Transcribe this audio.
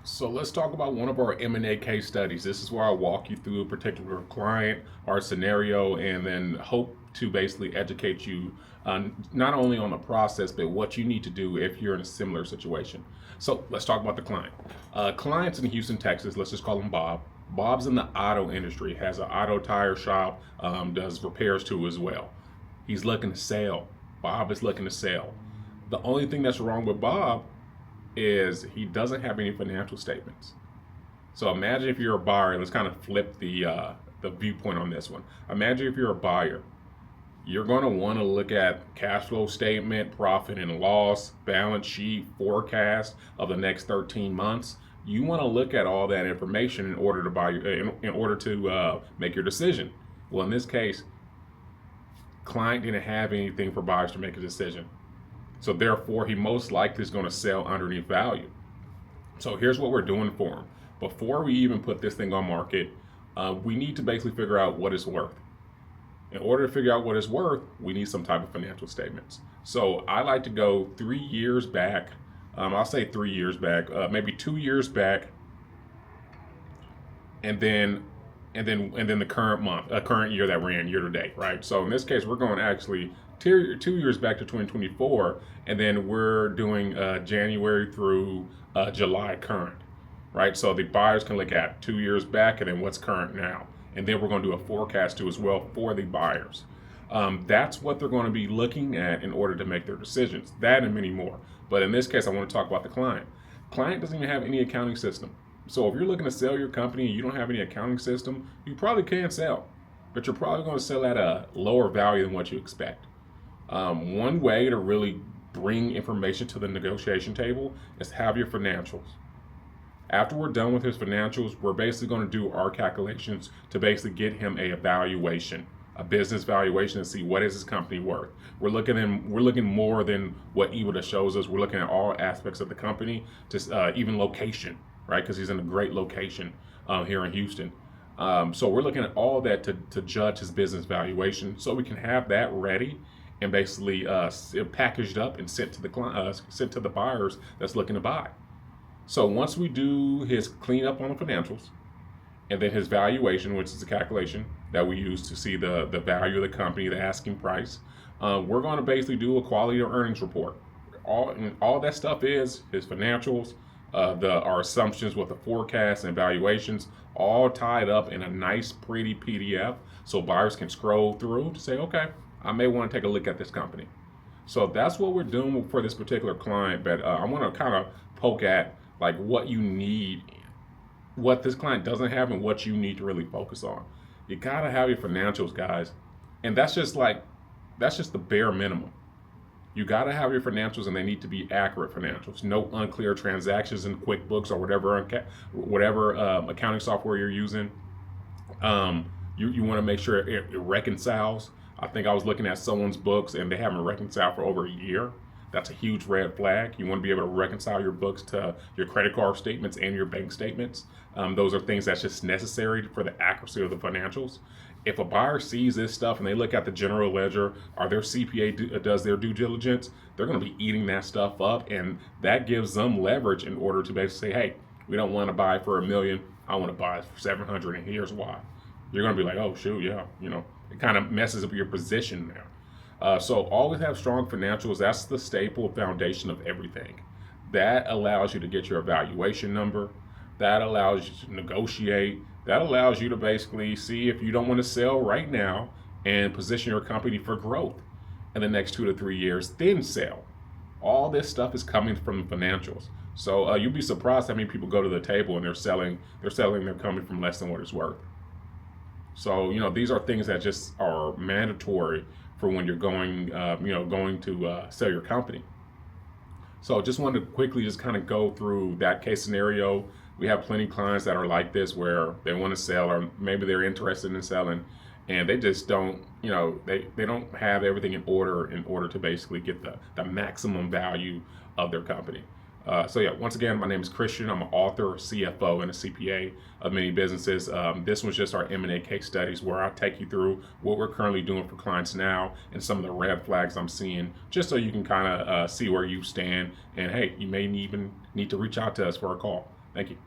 So let's talk about one of our M&A case studies. This is where I walk you through a particular client or scenario and then hope to basically educate you not only on the process, but what you need to do if you're in a similar situation. So let's talk about the client. Client's in Houston, Texas. Let's just call him Bob. Bob's in the auto industry, has an auto tire shop, does repairs too as well. He's looking to sell. Bob is looking to sell. The only thing that's wrong with Bob is he doesn't have any financial statements. So imagine if you're a buyer. Let's kind of flip the viewpoint on this one. Imagine if you're a buyer. You're going to want to look at cash flow statement, profit and loss, balance sheet, forecast of the next 13 months. You want to look at all that information in order to in order to make your decision. Well, in this case, client didn't have anything for buyers to make a decision. So therefore, he most likely is going to sell underneath value. So here's what we're doing for him. Before we even put this thing on market, we need to basically figure out what it's worth. In order to figure out what it's worth, we need some type of financial statements. So I like to go 3 years back. I'll say 3 years back, maybe 2 years back, and then the current year that we're in, year to date, right? So in this case, we're going actually 2 years back to 2024, and then we're doing January through July current, right? So the buyers can look at 2 years back and then what's current now, and then we're going to do a forecast too as well for the buyers. That's what they're going to be looking at in order to make their decisions. That and many more. But in this case, I want to talk about the client. Client doesn't even have any accounting system. So if you're looking to sell your company and you don't have any accounting system, you probably can sell, but you're probably going to sell at a lower value than what you expect. One way to really bring information to the negotiation table is have your financials. After we're done with his financials, we're basically going to do our calculations to basically get him a evaluation, a business valuation, and see what is his company worth. We're looking more than what EBITDA shows us. We're looking at all aspects of the company, just even location, right? Because he's in a great location here in Houston. So we're looking at all that to judge his business valuation, so we can have that ready and basically packaged up and sent to the buyers that's looking to buy. So once we do his cleanup on the financials, and then his valuation, which is the calculation that we use to see the value of the company, the asking price, we're going to basically do a quality of earnings report. All that stuff is his financials, our assumptions with the forecasts and valuations, all tied up in a nice, pretty PDF, so buyers can scroll through to say, okay, I may want to take a look at this company. So that's what we're doing for this particular client. But I want to kind of poke at like what you need, what this client doesn't have, and what you need to really focus on. You gotta have your financials, guys, and that's just the bare minimum. You gotta have your financials, and they need to be accurate financials. No unclear transactions in QuickBooks or whatever accounting software you're using. You want to make sure it reconciles. I think I was looking at someone's books and they haven't reconciled for over a year. That's a huge red flag. You want to be able to reconcile your books to your credit card statements and your bank statements. Those are things that's just necessary for the accuracy of the financials. If a buyer sees this stuff and they look at the general ledger or their CPA does their due diligence, they're going to be eating that stuff up, and that gives them leverage in order to basically say, hey, we don't want to buy for $1 million. I want to buy it for 700, and here's why. You're going to be like, oh, shoot, yeah, it kind of messes up your position there. So always have strong financials. That's the staple foundation of everything. That allows you to get your evaluation number. That allows you to negotiate. That allows you to basically see if you don't want to sell right now and position your company for growth in the next 2 to 3 years, then sell. All this stuff is coming from the financials. So you'll be surprised how many people go to the table and they're selling their company from less than what it's worth. So, these are things that just are mandatory for when you're going to sell your company. So just wanted to quickly just kind of go through that case scenario. We have plenty of clients that are like this where they want to sell, or maybe they're interested in selling, and they just don't, they don't have everything in order to basically get the maximum value of their company. So yeah, once again, my name is Christian. I'm an author, CFO, and a CPA of many businesses. This was just our M&A case studies where I take you through what we're currently doing for clients now and some of the red flags I'm seeing, just so you can kind of see where you stand. And hey, you may even need to reach out to us for a call. Thank you.